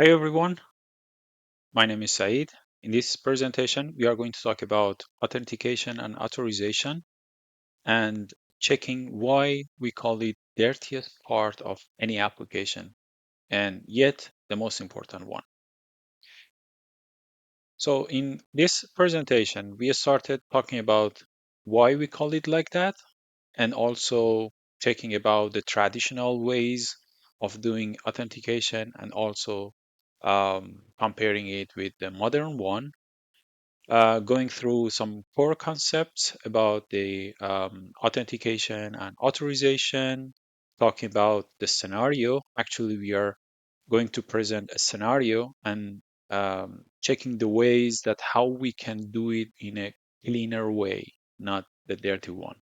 Hey everyone, my name is Saeed. In this presentation, we are going to talk about authentication and authorization and checking why we call it dirtiest part of any application and yet the most important one. So in this presentation, we started talking about why we call it like that and also checking about the traditional ways of doing authentication and also comparing it with the modern one, going through some core concepts about the authentication and authorization, talking about the scenario. Actually, we are going to present a scenario and checking the ways that how we can do it in a cleaner way, not the dirty one,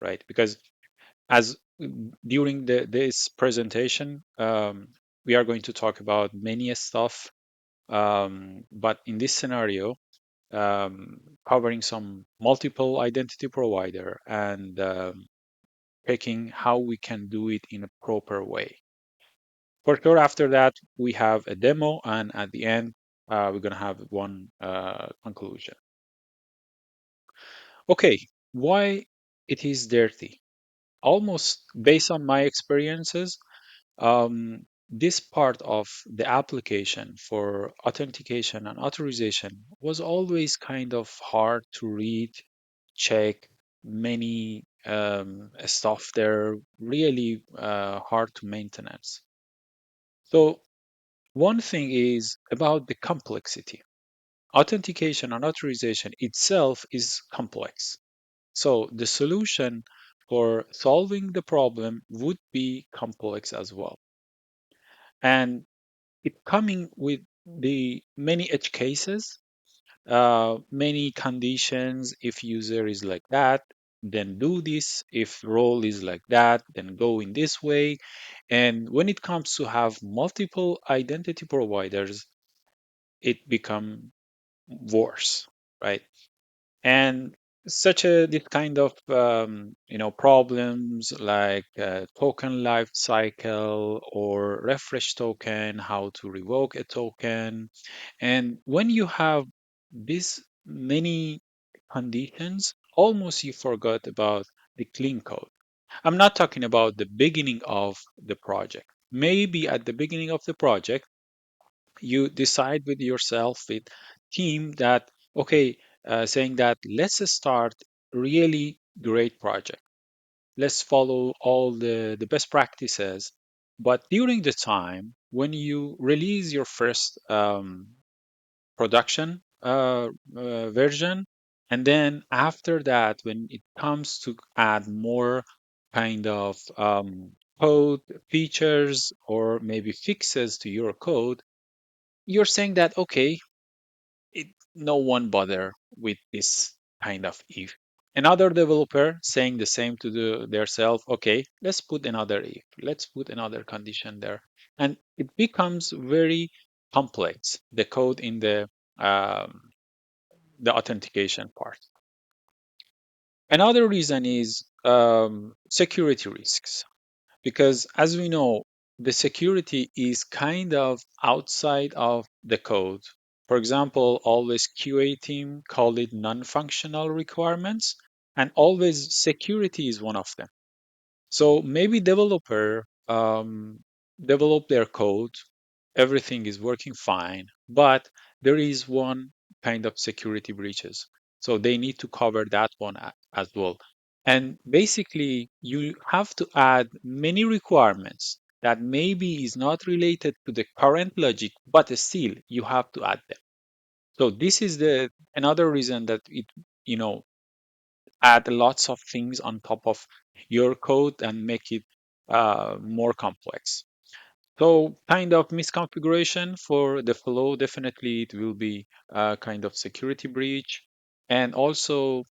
right? Because as during this presentation, we are going to talk about many stuff, but in this scenario, covering some multiple identity provider and checking how we can do it in a proper way. For sure, after that, we have a demo, and at the end, we're going to have one conclusion. Okay, why it is dirty? Almost based on my experiences, this part of the application for authentication and authorization was always kind of hard to read, check, many stuff there, really hard to maintenance. So one thing is about the complexity. Authentication and authorization itself is complex. So the solution for solving the problem would be complex as well. And it coming with the many edge cases, many conditions. If user is like that, then do this. If role is like that, then go in this way. And when it comes to have multiple identity providers, it become worse, right? And such a this kind of problems like token life cycle or refresh token, how to revoke a token. And when you have these many conditions, almost you forgot about the clean code. I'm not talking about the beginning of the project. Maybe at the beginning of the project you decide with yourself with team that okay, saying that let's start really great project, let's follow all the best practices. But during the time when you release your first production version, and then after that when it comes to add more kind of code features or maybe fixes to your code, you're saying that okay, no one bother with this kind of if. Another developer saying the same to their self, okay, let's put another if, let's put another condition there. And it becomes very complex, the code in the authentication part. Another reason is security risks, because as we know, the security is kind of outside of the code. For example, always QA team call it non-functional requirements, and always security is one of them. So maybe developer develop their code, everything is working fine, but there is one kind of security breaches. So they need to cover that one as well. And basically, you have to add many requirements that maybe is not related to the current logic, but still you have to add them. So this is the another reason that it you know add lots of things on top of your code and make it more complex. So kind of misconfiguration for the flow, definitely it will be a kind of security breach. And also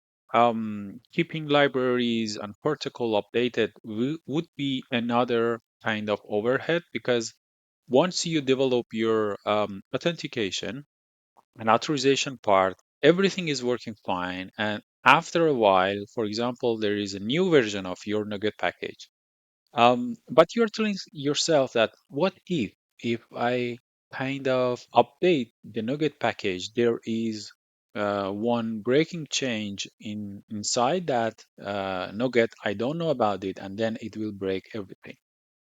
keeping libraries and protocol updated would be another kind of overhead, because once you develop your authentication and authorization part, everything is working fine. And after a while, for example, there is a new version of your Nugget package, but you're telling yourself that what if I kind of update the Nugget package, there is one breaking change inside that Nugget. I don't know about it, and then it will break everything.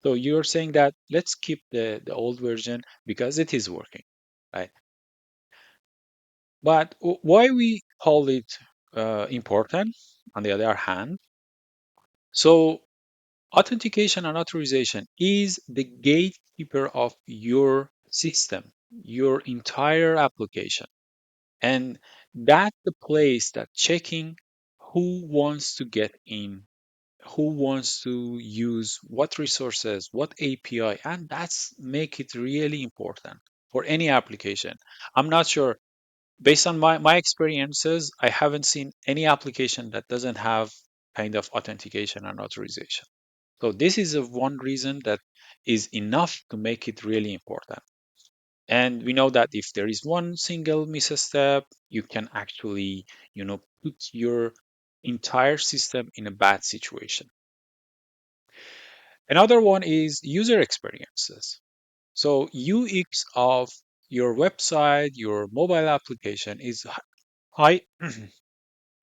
So you're saying that let's keep the old version because it is working, right? But why we call it important, on the other hand, so authentication and authorization is the gatekeeper of your system, your entire application. And that's the place that checking who wants to get in, who wants to use what resources, what API, and that's make it really important for any application. I'm not sure, based on my experiences, I haven't seen any application that doesn't have kind of authentication and authorization. So this is a one reason that is enough to make it really important. And we know that if there is one single misstep, you can actually, put your entire system in a bad situation. Another one is user experiences. So UX of your website, your mobile application is high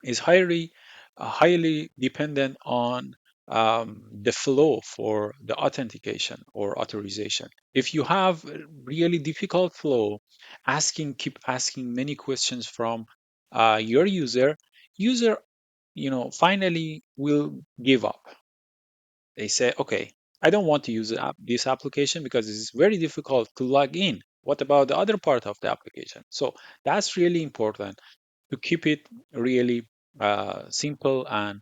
is highly dependent on the flow for the authentication or authorization. If you have a really difficult flow, keep asking many questions from your user, finally will give up. They say, okay, I don't want to use this application because it's very difficult to log in. What about the other part of the application? So that's really important to keep it really simple and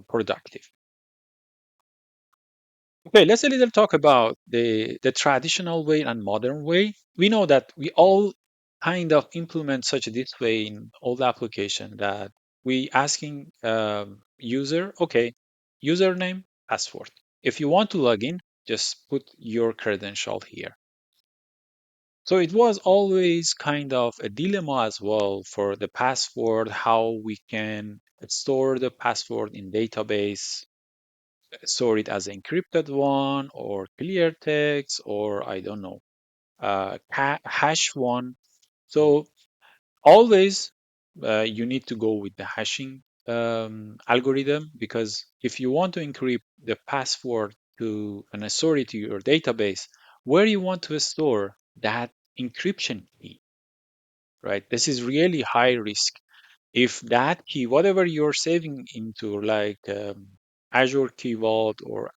productive. Okay, let's a little talk about the traditional way and modern way. We know that we all kind of implement such this way in old application that we asking user, okay, username, password. If you want to log in, just put your credential here. So it was always kind of a dilemma as well for the password, how we can store the password in database, store it as encrypted one or clear text or I don't know, hash one. So always you need to go with the hashing algorithm because if you want to encrypt the password to and store it to your database, where you want to store that encryption key, right? This is really high risk. If that key, whatever you're saving into, like Azure Key Vault or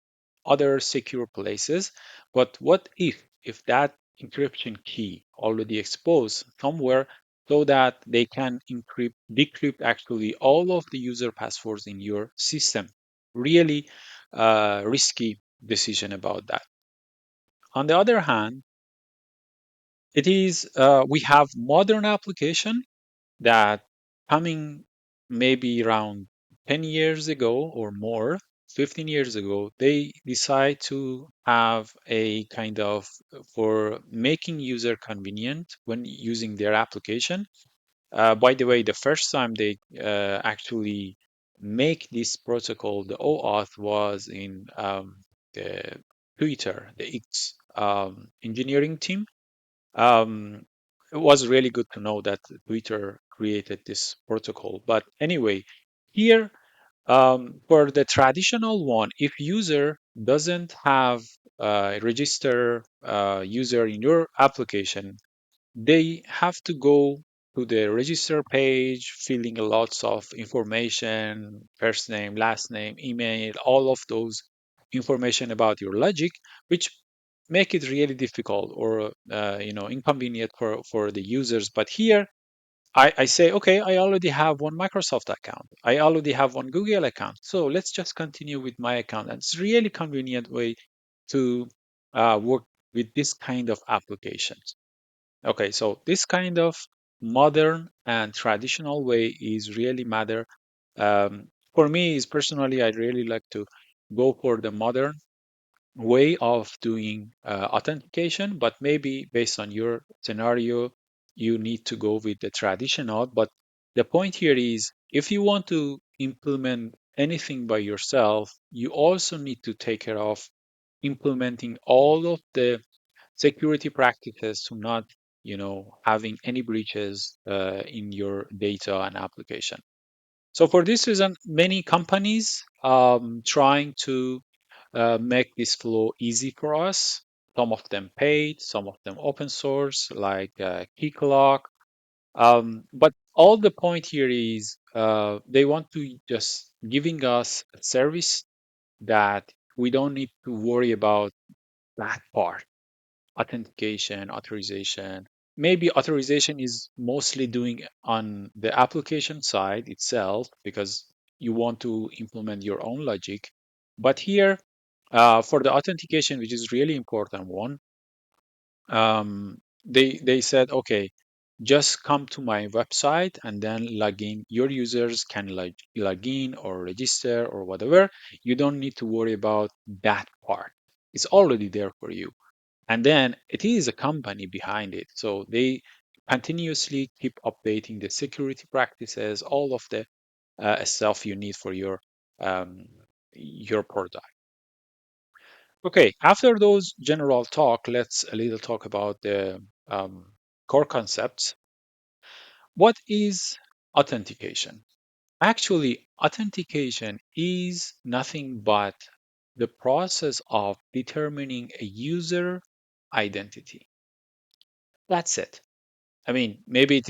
other secure places, but what if that encryption key already exposed somewhere so that they can decrypt actually all of the user passwords in your system? Really risky decision about that. On the other hand, it is we have modern application that coming maybe around 10 years ago or more, 15 years ago, they decide to have a kind of for making user convenient when using their application. By the way, the first time they actually make this protocol, the OAuth, was in the Twitter, the X engineering team. It was really good to know that Twitter created this protocol. But anyway, here for the traditional one, if user doesn't have a register user in your application, they have to go to the register page, filling lots of information, first name, last name, email, all of those information about your logic, which make it really difficult or inconvenient for the users. But here I say, okay, I already have one Microsoft account. I already have one Google account. So let's just continue with my account. And it's really convenient way to work with this kind of applications. Okay, so this kind of modern and traditional way is really matter. For me, is personally, I really like to go for the modern way of doing authentication, but maybe based on your scenario, you need to go with the traditional. But the point here is if you want to implement anything by yourself, you also need to take care of implementing all of the security practices to not, having any breaches in your data and application. So for this reason, many companies trying to make this flow easy for us. Some of them paid, some of them open source, like Keycloak. But all the point here is they want to just giving us a service that we don't need to worry about that part, authentication, authorization. Maybe authorization is mostly doing on the application side itself because you want to implement your own logic. But here, for the authentication, which is really important one, they said, okay, just come to my website and then log in. Your users can log in or register or whatever. You don't need to worry about that part. It's already there for you. And then it is a company behind it. So they continuously keep updating the security practices, all of the stuff you need for um, your product. Okay, after those general talk, let's a little talk about the core concepts. What is authentication? Actually, authentication is nothing but the process of determining a user identity. That's it. I mean, maybe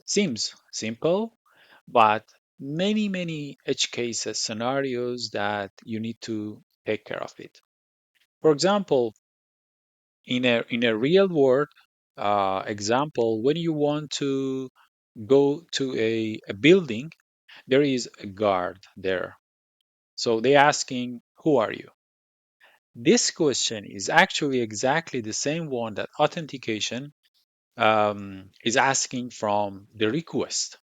seems simple, but many edge cases, scenarios that you need to take care of it. For example, in a real world example, when you want to go to a building, there is a guard there. So they asking, who are you? This question is actually exactly the same one that authentication is asking from the request.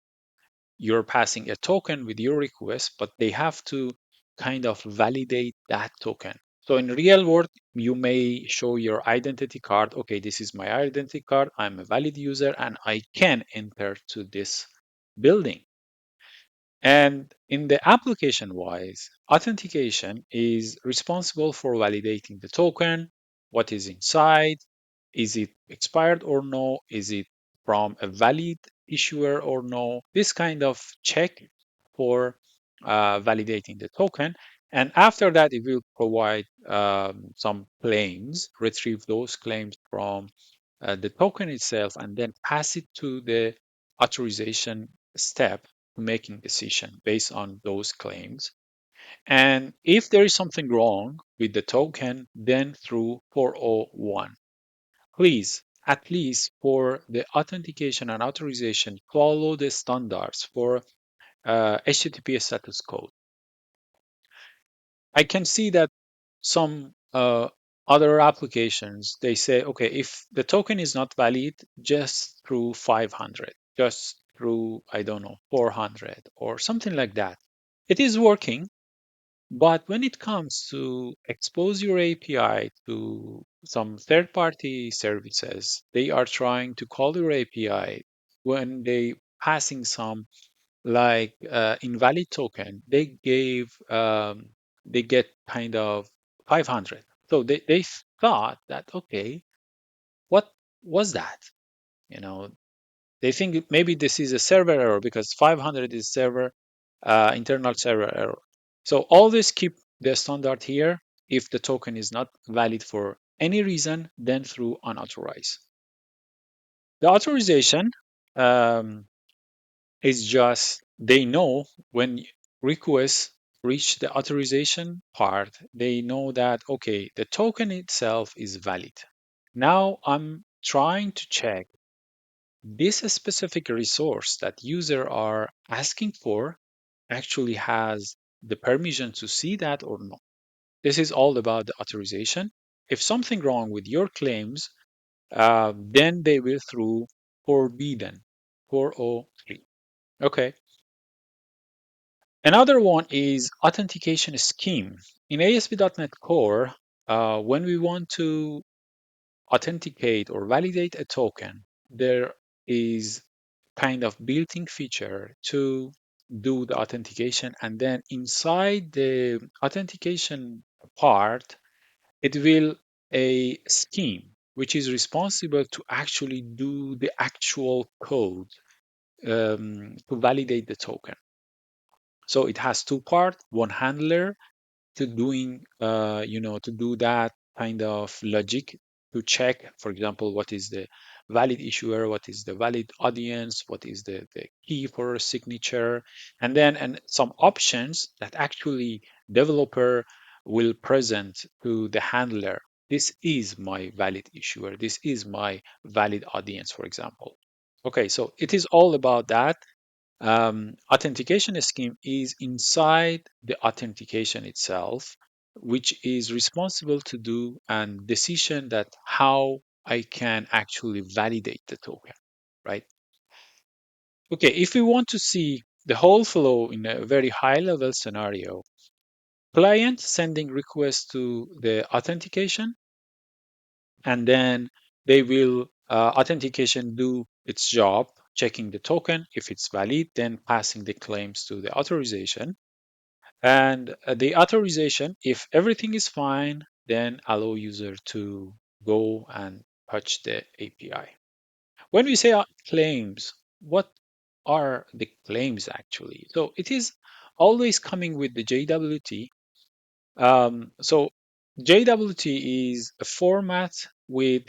You're passing a token with your request, but they have to kind of validate that token. So in real world, you may show your identity card. Okay, this is my identity card. I'm a valid user and I can enter to this building. And in the application wise, authentication is responsible for validating the token, what is inside, is it expired or no, is it from a valid issuer or no, this kind of check for validating the token. And after that, it will provide some claims, retrieve those claims from the token itself, and then pass it to the authorization step making decision based on those claims. And if there is something wrong with the token, then through 401. Please, at least for the authentication and authorization, follow the standards for HTTP status code. I can see that some other applications, they say, okay, if the token is not valid, just through 500, just through, I don't know, 400 or something like that. It is working, but when it comes to expose your API to some third party services, they are trying to call your API when they passing some like invalid token, they get kind of 500. So they thought that, okay, what was that? You know, they think maybe this is a server error because 500 is server internal server error. So always keep the standard here. If the token is not valid for any reason, then through unauthorized. The authorization um, is just they know when requests reach the authorization part, they know that, okay, the token itself is valid. Now I'm trying to check this specific resource that user are asking for actually has the permission to see that or not. This is all about the authorization. If something wrong with your claims, then they will through forbidden 403. Okay. Another one is authentication scheme. In ASP.NET Core, when we want to authenticate or validate a token, there is kind of built-in feature to do the authentication, and then inside the authentication part, it will a scheme. which is responsible to actually do the actual code to validate the token. So it has two parts: one handler to doing to do that kind of logic to check, for example, what is the valid issuer, what is the valid audience, what is the key for a signature, and some options that actually developer will present to the handler. This is my valid issuer, this is my valid audience, for example. Okay, so it is all about that. Authentication scheme is inside the authentication itself, which is responsible to do and decision that how I can actually validate the token, right? Okay, if we want to see the whole flow in a very high level scenario, client sending request to the authentication, and then they will authentication do its job, checking the token if it's valid, then passing the claims to the authorization. And the authorization, if everything is fine, then allow user to go and touch the API. When we say claims, what are the claims actually? So it is always coming with the JWT. So JWT is a format with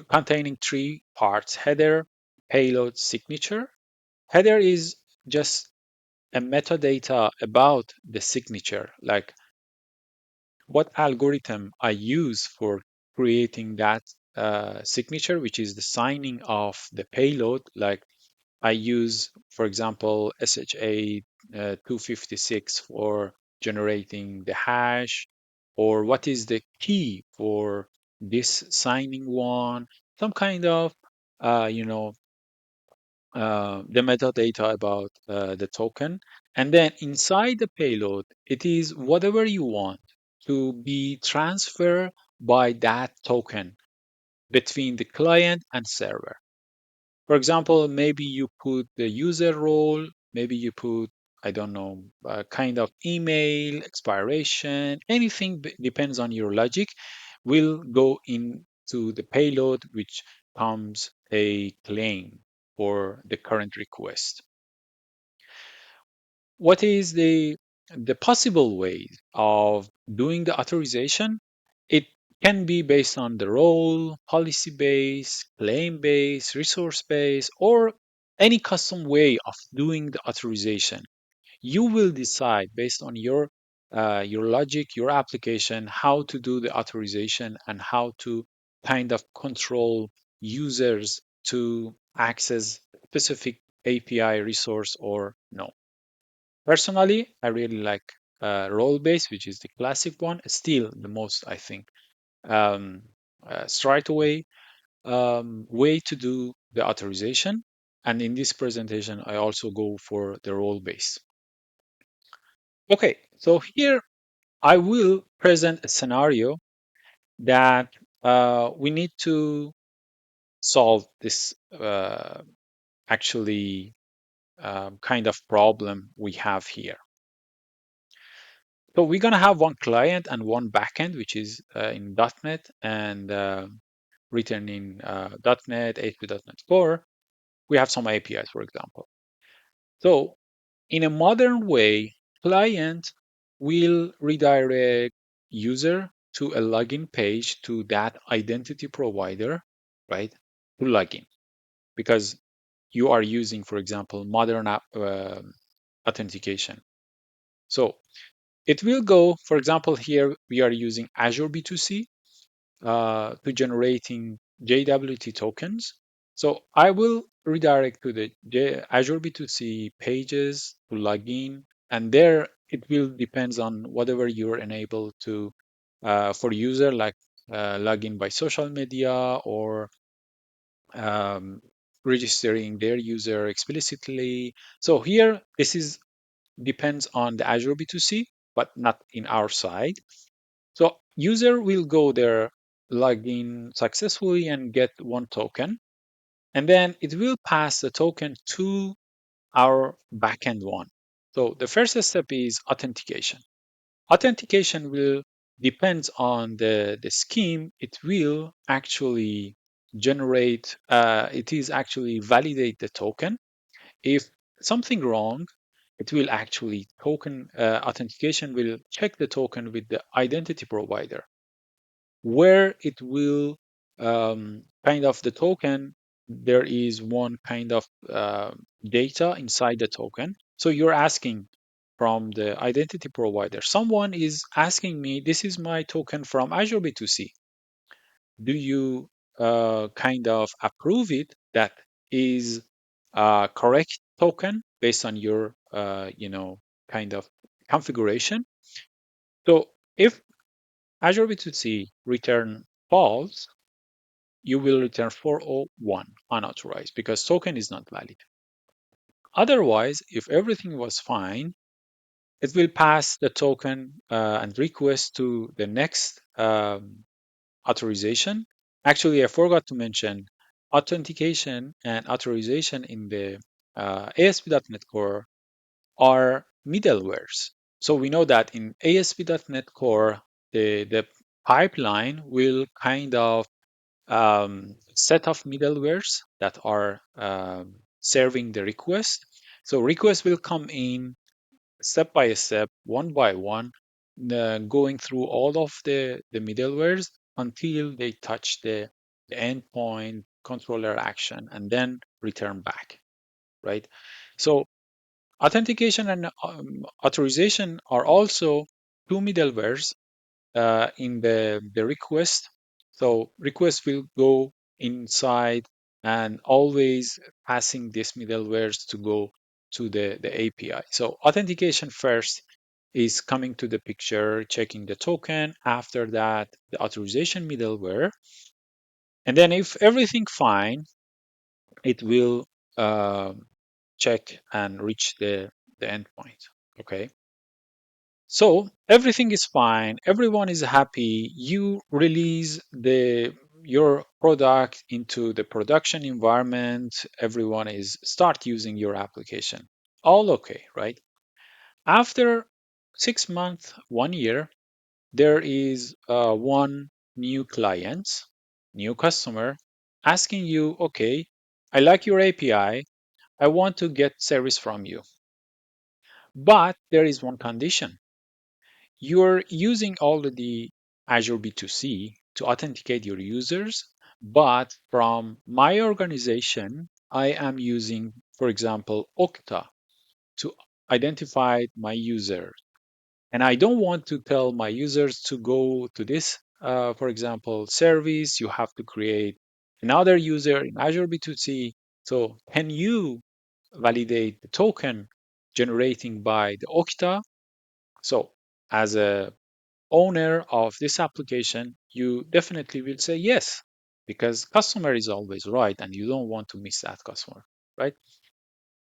containing three parts: header, payload, signature. Header is just a metadata about the signature, like what algorithm I use for creating that signature, which is the signing of the payload. Like I use, for example, SHA 256 for generating the hash, or what is the key for this signing one, some kind of, uh, you know, the metadata about the token. And then inside the payload, it is whatever you want to be transferred by that token between the client and server. For example, maybe you put the user role, maybe you put, I don't know, a kind of email, expiration, anything depends on your logic, will go into the payload, which comes a claim for the current request. What is the possible way of doing the authorization? It can be based on the role, policy based, claim based, resource based, or any custom way of doing the authorization. You will decide based on your logic, your application, how to do the authorization and how to kind of control users to access specific API resource or no. Personally, I really like role based, which is the classic one. Still, the most I think um, straightaway way to do the authorization. And in this presentation, I also go for the role base. Okay, so here I will present a scenario that we need to solve this actually kind of problem we have here. So we're going to have one client and one backend, which is in .NET and written in .NET, ASP.NET Core. We have some APIs, for example. So in a modern way, client will redirect user to a login page to that identity provider, right? To login because you are using, for example, modern app authentication. So it will go, for example, here we are using Azure B2C to generating JWT tokens. So I will redirect to the Azure B2C pages to log in, and there it will depends on whatever you're enabled to for user, like log in by social media or um, registering their user explicitly. So here this is depends on the Azure B2C, but not in our side. So user will go there, log in successfully and get one token, and then it will pass the token to our backend one. So the first step is authentication. Authentication will depends on the scheme, it will actually generate, it is actually validate the token. If something wrong, it will actually token authentication will check the token with the identity provider, where it will kind of the token, there is one kind of data inside the token. So you're asking from the identity provider, someone is asking me, this is my token from Azure B2C. Do you kind of approve it that is a correct token based on your kind of configuration? So if Azure B2C return false, you will return 401 unauthorized because token is not valid. Otherwise, if everything was fine, it will pass the token and request to the next authorization. Actually, I forgot to mention authentication and authorization in the ASP.NET Core are middlewares. So we know that in ASP.NET Core, the pipeline will kind of set of middlewares that are serving the request. So request will come in step by step, one by one, going through all of the middlewares until they touch the endpoint controller action and then return back, right? So authentication and authorization are also two middlewares in the request. So request will go inside and always passing these middlewares to go to the API. So authentication first is coming to the picture, checking the token. After that, the authorization middleware. And then if everything fine, it will uh, check and reach the endpoint. Okay. So everything is fine, everyone is happy. You release the your product into the production environment, everyone is start using your application. All okay, right? After 6 months, 1 year, there is one new client, new customer asking you, okay, I like your API, I want to get service from you. But there is one condition. You're using already Azure B2C to authenticate your users, but from my organization, I am using, for example, Okta to identify my user. And I don't want to tell my users to go to this, for example, service. You have to create another user in Azure B2C. So can you validate the token generating by the Okta? So as a owner of this application, you definitely will say yes, because customer is always right and you don't want to miss that customer, right?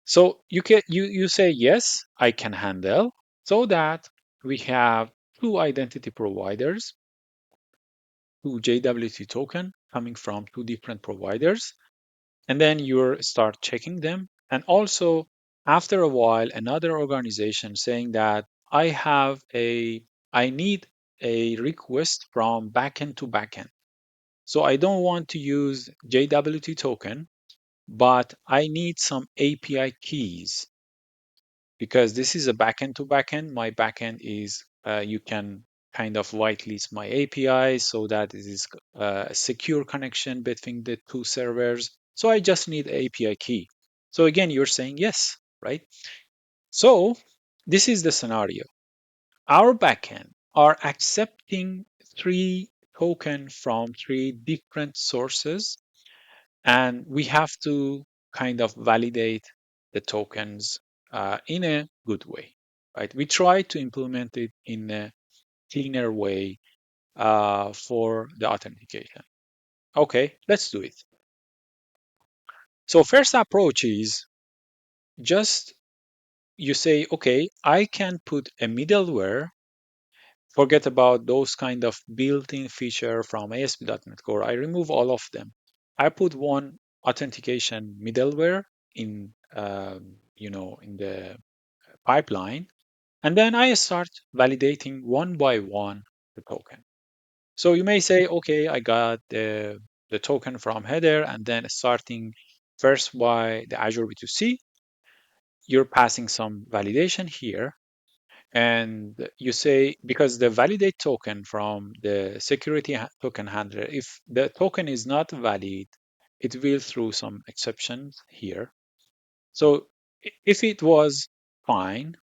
So you say yes, I can handle, so that we have two identity providers, two JWT token coming from two different providers, and then you start checking them. And also after a while, another organization saying that I need a request from backend to backend. So I don't want to use JWT token, but I need some API keys because this is a backend to backend. My backend is you can kind of whitelist my API so that it is a secure connection between the two servers. So I just need API key. So again, you're saying yes, right? So this is the scenario. Our backend are accepting three token from three different sources, and we have to kind of validate the tokens in a good way, right? We try to implement it in a cleaner way for the authentication. Okay, let's do it. So first approach is just you say, okay, I can put a middleware. Forget about those kind of built-in feature from ASP.NET Core. I remove all of them. I put one authentication middleware in, in the pipeline, and then I start validating one by one. the token. So you may say, okay, I got the token from header, and then starting first by the Azure B2C, you're passing some validation here. And you say, because the validate token from the security token handler, if the token is not valid, it will throw some exceptions here. So if it was fine,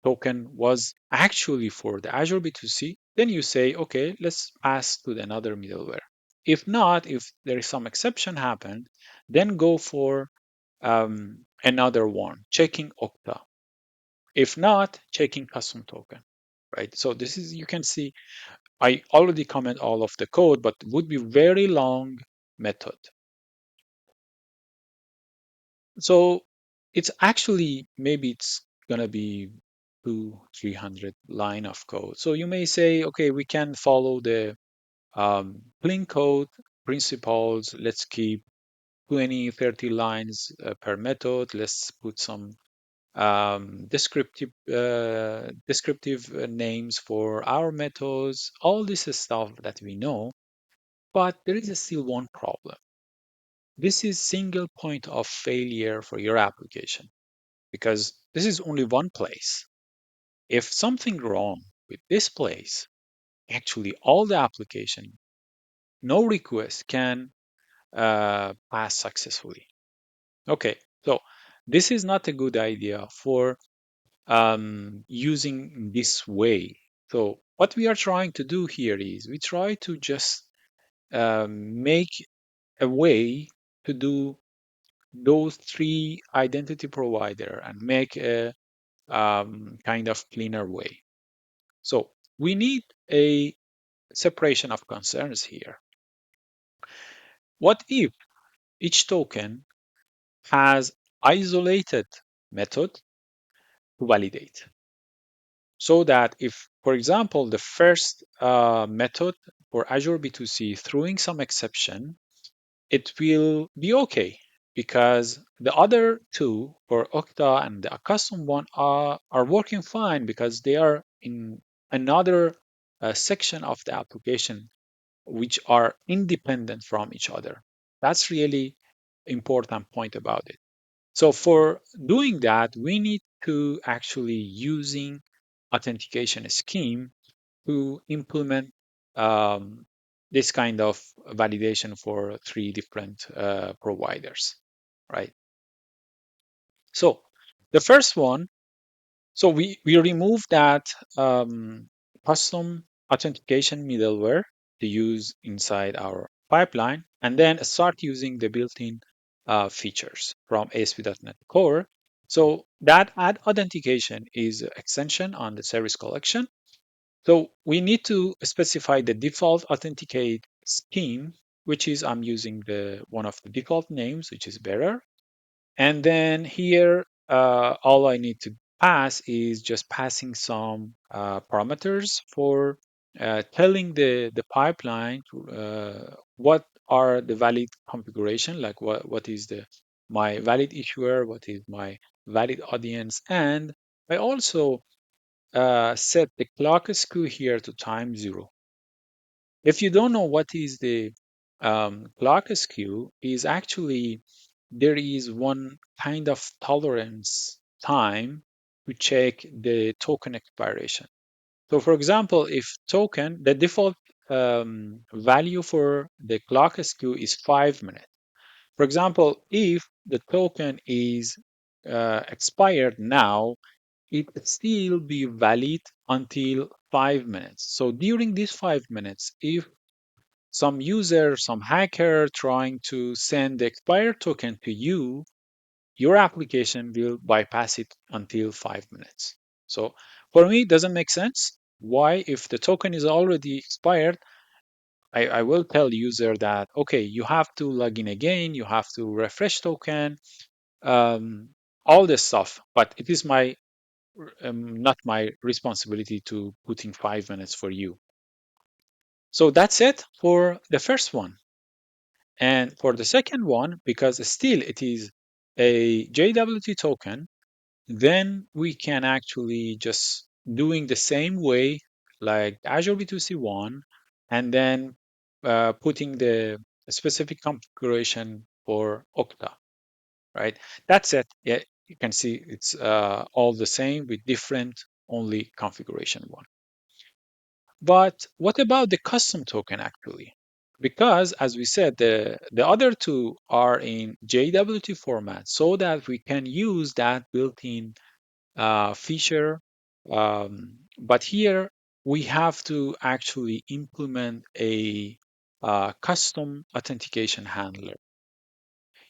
token was actually for the Azure B2C, then you say, okay, let's pass to another middleware. If not, if there is some exception happened, then go for another one, checking Okta. If not, checking custom token, right? So this is, you can see, I already comment all of the code, but would be very long method. So it's actually, maybe it's gonna be 300 line of code. So you may say, okay, we can follow the clean code principles. Let's keep 20, 30 lines per method. Let's put some descriptive names for our methods, all this stuff that we know. But there is still one problem. This is single point of failure for your application because this is only one place. If something wrong with this place, actually all the application, no request can pass successfully. Okay, so this is not a good idea for using this way. So what we are trying to do here is we try to just make a way to do those three identity provider and make a kind of cleaner way. So we need a separation of concerns here. What if each token has isolated method to validate? So that if, for example, the first method for Azure B2C throwing some exception, it will be okay because the other two for Okta and the custom one are working fine because they are in another section of the application which are independent from each other. That's really important point about it. So for doing that, we need to actually using authentication scheme to implement um, this kind of validation for three different providers, right? So the first one, so we remove that custom authentication middleware to use inside our pipeline, and then start using the built-in features from ASP.NET Core. So that add authentication is extension on the service collection. So we need to specify the default authenticate scheme, which is I'm using the one of the default names, which is bearer. And then here, all I need to pass is just passing some parameters for telling the pipeline what are the valid configuration, like what is the my valid issuer, what is my valid audience, and I also set the clock skew here to time zero. If you don't know what is the clock skew, is actually there is one kind of tolerance time to check the token expiration. So for example, if token, the default value for the clock skew is 5 minutes. For example, if the token is expired now, it still be valid until 5 minutes. So during these 5 minutes, if some user, some hacker trying to send the expired token to you, your application will bypass it until 5 minutes. So for me, it doesn't make sense. Why? If the token is already expired, I will tell user that, okay, you have to log in again, you have to refresh token, um, all this stuff. But it is my not my responsibility to put in 5 minutes for you. So that's it for the first one. And for the second one, because still it is a JWT token, then we can actually just doing the same way like Azure B2C one, and then putting the specific configuration for Okta, right? That's it. Yeah, you can see it's all the same with different only configuration one. But what about the custom token actually? Because as we said, the other two are in JWT format so that we can use that built-in feature. But here we have to actually implement a custom authentication handler.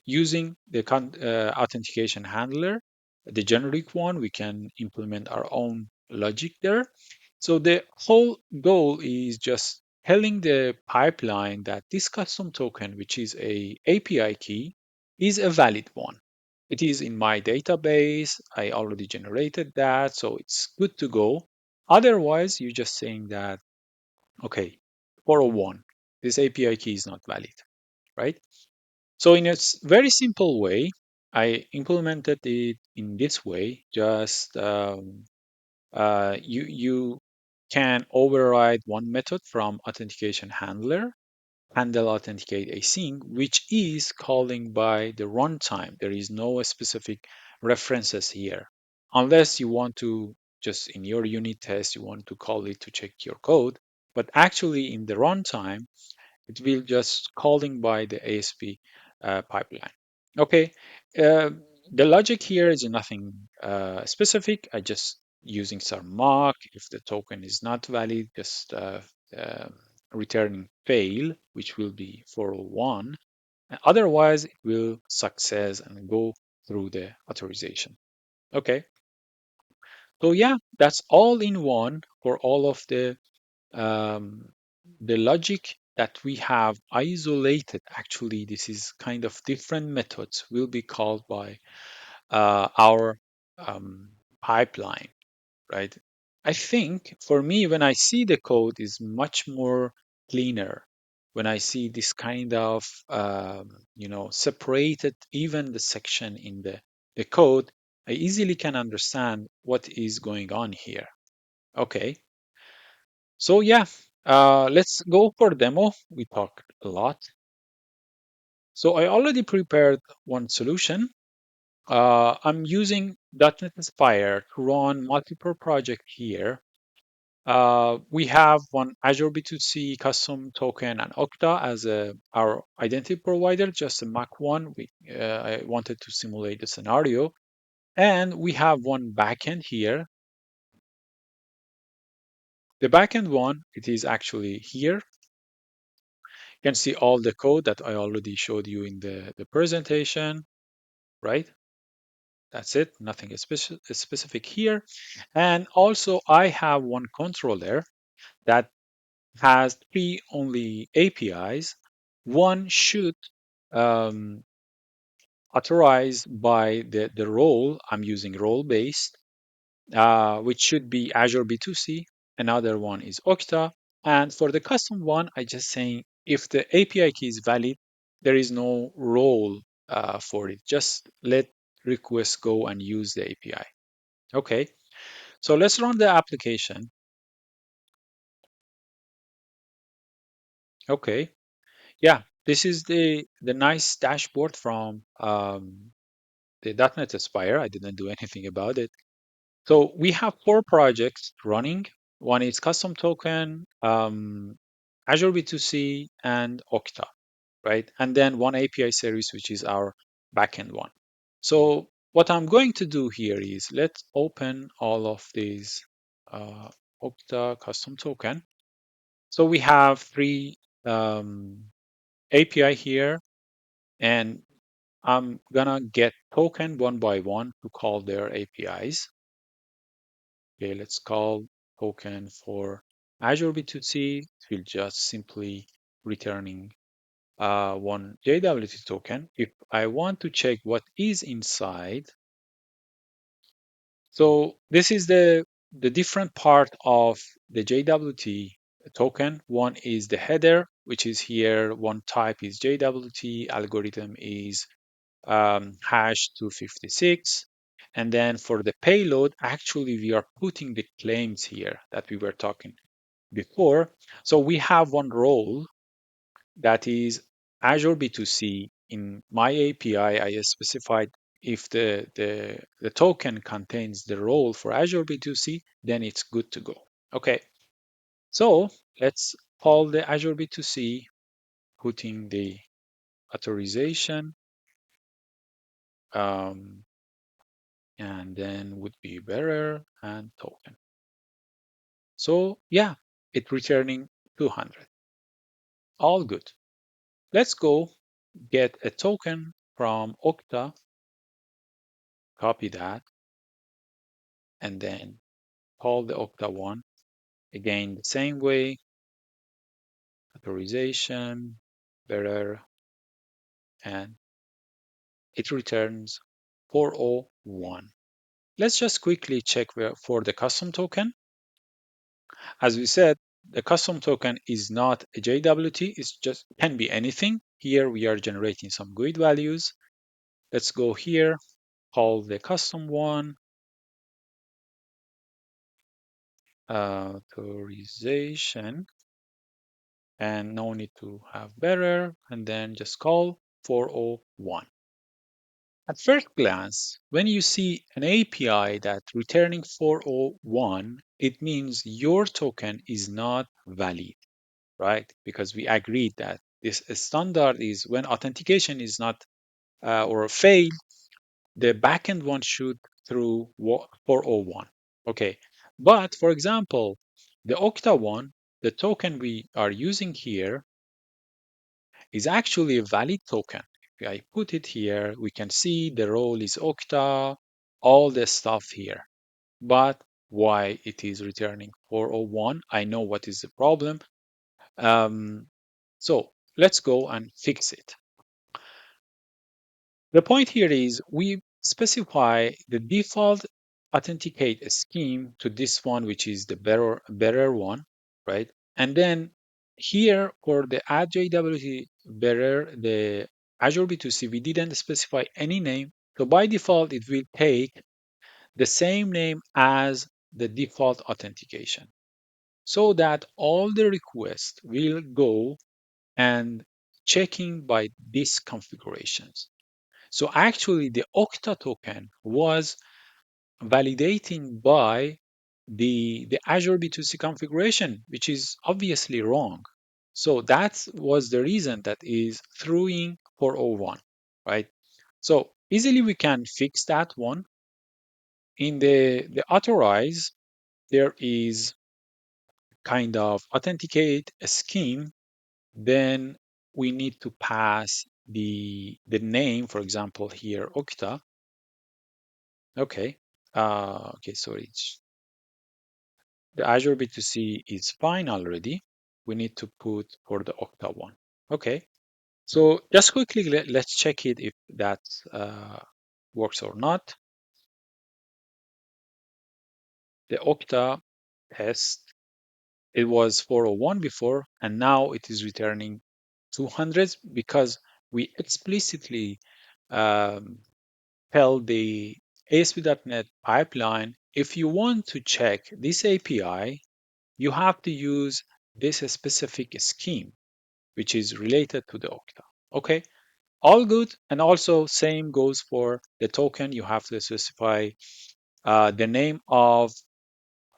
Using the authentication handler, the generic one, we can implement our own logic there. So the whole goal is just telling the pipeline that this custom token, which is a API key, is a valid one. It is in my database. I already generated that, so it's good to go. Otherwise, you're just saying that, okay, 401, this API key is not valid, right? So in a very simple way, I implemented it in this way. Just you can override one method from authentication handler, handle authenticate async, which is calling by the runtime. There is no specific references here, unless you want to just in your unit test you want to call it to check your code. But actually, in the runtime, it will just calling by the ASP pipeline. Okay, uh, the logic here is nothing specific. I just using some mock. If the token is not valid, just uh, returning fail, which will be 401. Otherwise, it will success and go through the authorization. Okay, so yeah, that's all in one for all of um, the logic that we have isolated. Actually, this is kind of different methods will be called by our pipeline, right? I think for me, when I see the code is much more cleaner. When I see this kind of separated even the section in the code, I easily can understand what is going on here. Okay, so yeah, let's go for demo. We talked a lot. So I already prepared one solution. I'm using .NET Aspire to run multiple projects here. We have one Azure B2C custom token and Okta as our identity provider, just a Mac one. I wanted to simulate the scenario. And we have one backend here. The backend one, it is actually here. You can see all the code that I already showed you in the presentation, right? That's it, nothing specific here. And also I have one controller that has three only APIs. One should um, authorize by the role. I'm using role based, which should be Azure B2C. Another one is Okta. And for the custom one, I just saying if the API key is valid, there is no role for it. Just let request go and use the API. Okay, so let's run the application. Okay, yeah, this is the nice dashboard from the .NET Aspire. I didn't do anything about it. So we have four projects running. One is custom token, Azure B2C, and Okta, right? And then one API service, which is our backend one. So what I'm going to do here is let's open all of these uh, Okta custom token. So we have three API here, and I'm gonna get token one by one to call their APIs. Okay, let's call token for Azure B2C. It will just simply returning one JWT token. If I want to check what is inside, so this is the different part of the JWT token. One is the header, which is here. One type is JWT. Algorithm is hash 256. And then for the payload, actually, we are putting the claims here that we were talking. before. So we have one role that is Azure B2C. In my API, I specified if the token contains the role for Azure B2C, then it's good to go. Okay, so let's call the Azure B2C, putting the authorization, um, and then would be bearer and token. So yeah, it returning 200. All good. Let's go get a token from Okta, copy that, and then call the Okta one. Again, the same way, authorization, bearer, and it returns 401. Let's just quickly check for the custom token. As we said, the custom token is not a JWT, it's just can be anything. Here we are generating some GUID values. Let's go here, call the custom one, authorization, and no need to have bearer, and then just call 401. At first glance, when you see an API that returning 401, it means your token is not valid, right? Because we agreed that this standard is when authentication is not or fail, the backend one should through 401. Okay, but for example, the Okta one, the token we are using here is actually a valid token. If I put it here, we can see the role is Okta, all the stuff here. But why it is returning 401? I know what is the problem. So let's go and fix it. The point here is we specify the default authenticate scheme to this one, which is the better one, right? And then here for the add JWT bearer, the Azure B2C, we didn't specify any name. So by default, it will take the same name as the default authentication so that all the requests will go and checking by these configurations. So actually, the Okta token was validating by the Azure B2C configuration, which is obviously wrong. So that was the reason that is throwing 401, right? So easily we can fix that one. In the authorize, there is kind of authenticate a scheme. Then we need to pass the name, for example, here Okta. Okay. Okay, sorry. The Azure B2C is fine already. We need to put for the Okta one. Okay. So just quickly, let's check it if that works or not. The Okta test, it was 401 before, and now it is returning 200 because we explicitly um, tell the ASP.NET pipeline, if you want to check this API, you have to use this specific scheme, which is related to the Okta. Okay, all good. And also same goes for the token. You have to specify the name of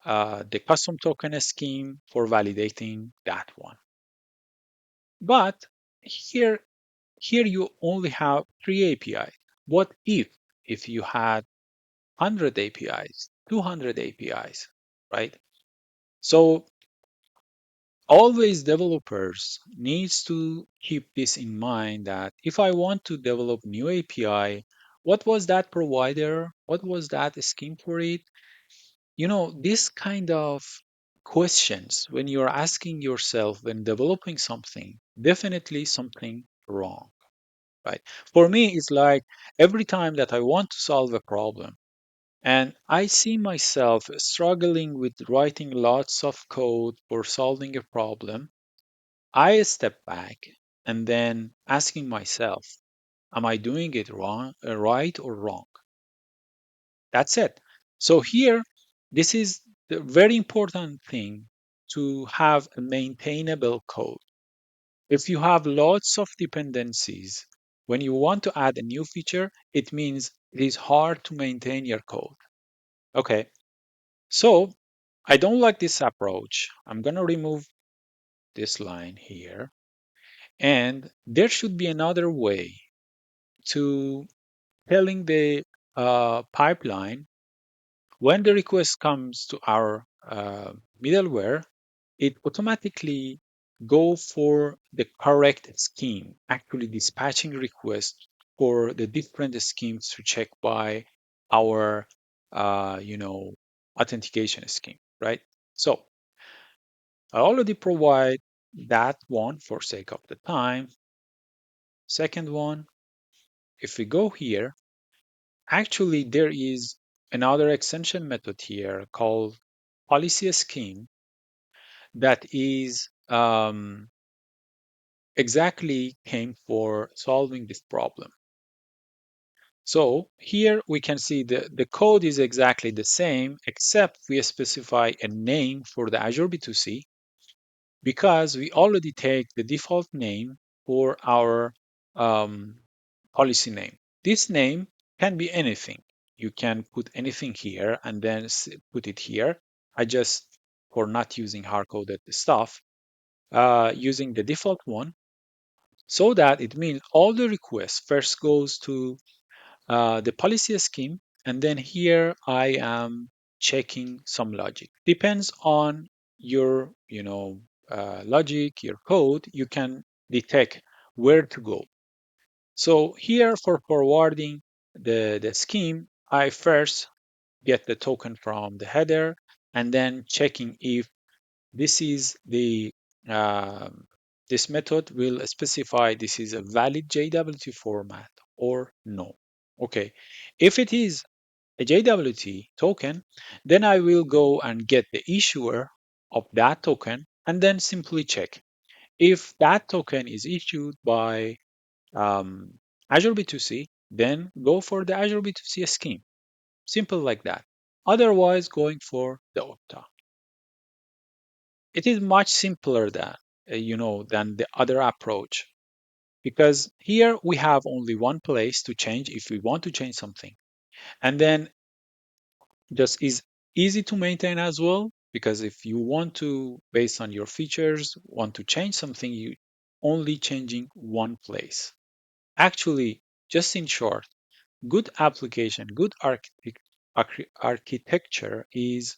the custom token scheme for validating that one. But here, here you only have 3 APIs. What if you had 100 APIs, 200 APIs, right? So always developers needs to keep this in mind that if I want to develop new API, what was that provider? What was that scheme for it? This kind of questions when you're asking yourself when developing something, definitely something wrong, right? For me, it's like every time that I want to solve a problem, and I see myself struggling with writing lots of code for solving a problem. I step back and then asking myself, am I doing it wrong, right or wrong? That's it. So here, this is the very important thing. to have a maintainable code. If you have lots of dependencies, when you want to add a new feature, it means it is hard to maintain your code. Okay, so I don't like this approach. I'm going to remove this line here. And there should be another way to telling the pipeline when the request comes to our middleware, it automatically go for the correct scheme, actually dispatching requests for the different schemes to check by our, you know, authentication scheme, right? So I already provide that one for sake of the time. Second one, if we go here, actually there is another extension method here called policy scheme that is exactly came for solving this problem. So here we can see the code is exactly the same, except we specify a name for the Azure B2C because we already take the default name for our um, policy name. This name can be anything. You can put anything here and then put it here. I just, for not using hard-coded stuff, using the default one, so that it means all the requests first goes to the policy scheme, and then here I am checking some logic. Depends on your, logic, your code. You can detect where to go. So here for forwarding the scheme, I first get the token from the header, and then checking if this is the um, this method will specify this is a valid JWT format or no. Okay, if it is a JWT token, then I will go and get the issuer of that token and then simply check. If that token is issued by um, Azure B2C, then go for the Azure B2C scheme. Simple like that. Otherwise, going for the Okta. It is much simpler than the other approach because here we have only one place to change if we want to change something, and then just is easy to maintain as well because if you want to, based on your features, want to change something, you only changing one place. Actually, just in short, good application, good architecture is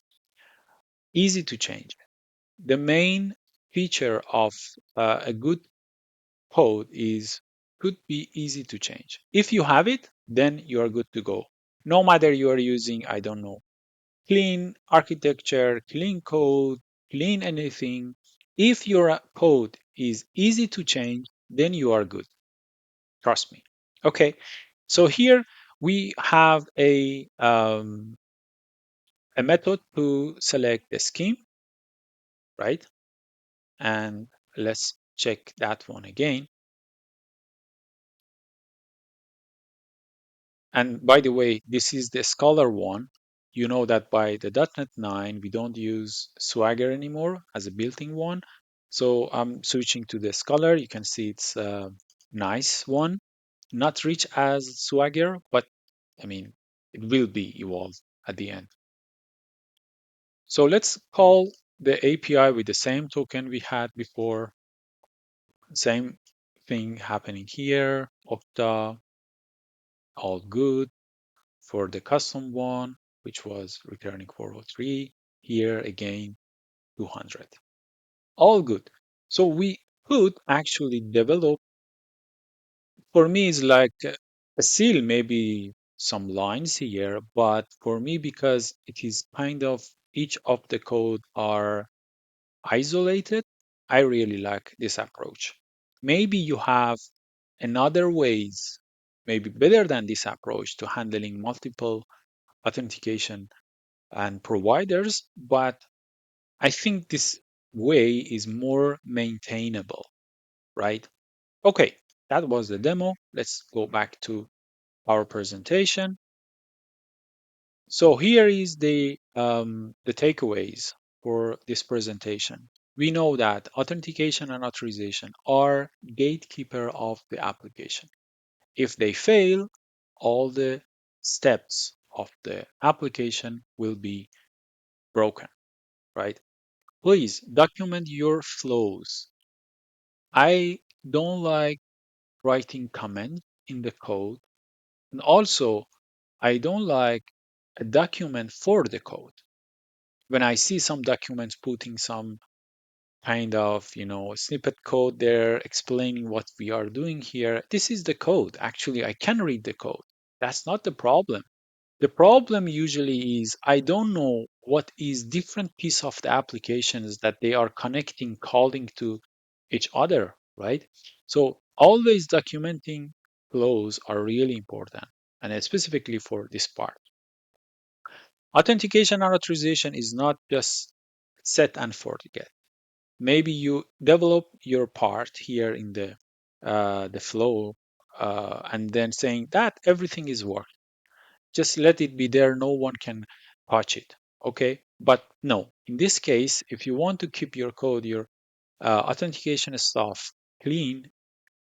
easy to change. The main feature of a good code is could be easy to change. If you have it, then you are good to go. No matter you are using, I don't know, clean architecture, clean code, clean anything. If your code is easy to change, then you are good. Trust me. Okay. So here we have a method to select the scheme, right? And let's check that one again. And by the way, this is the Scholar one. You know that by the .NET 9, we don't use Swagger anymore as a built-in one. So I'm switching to the Scholar. You can see it's a nice one. Not rich as Swagger, but I mean, it will be evolved at the end. So let's call the API with the same token we had before. Same thing happening here. Okta, all good. For the custom one, which was returning 403, here again 200. All good. So we could actually develop, for me, it's like a seal, maybe some lines here, but for me, because it is kind of each of the code are isolated, I really like this approach. Maybe you have another ways, maybe better than this approach to handling multiple authentication and providers, but I think this way is more maintainable, right? Okay, that was the demo. Let's go back to our presentation. So here is the takeaways. for this presentation. We know that authentication and authorization are gatekeeper of the application. If they fail, all the steps of the application will be broken, right? Please document your flows. I don't like writing comments in the code. And also, I don't like a document for the code. When I see some documents putting some kind of, snippet code there explaining what we are doing here, this is the code. Actually, I can read the code. That's not the problem. The problem usually is I don't know what is different piece of the applications that they are connecting, calling to each other, right? So always documenting flows are really important, and specifically for this part. Authentication and authorization is not just set and forget. Maybe you develop your part here in the flow, and then saying that everything is working, just let it be there, no one can touch it. Okay, but no, in this case, if you want to keep your code, your authentication stuff clean,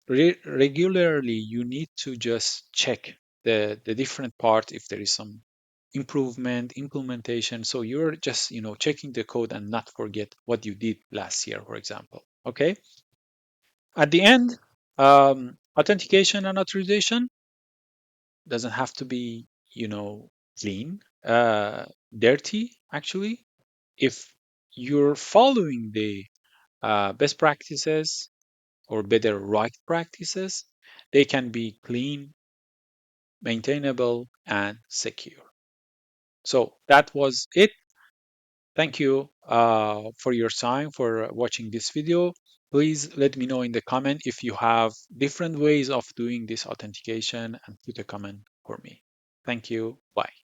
regularly you need to just check the different parts if there is some improvement implementation, so you're just checking the code and not forget what you did last year, for example. Okay, at the end, authentication and authorization doesn't have to be clean, dirty actually. If you're following the best practices, or better, right practices, they can be clean, maintainable, and secure. So that was it. Thank you for your time for watching this video. Please let me know in the comment if you have different ways of doing this authentication, and put a comment for me. Thank you. Bye.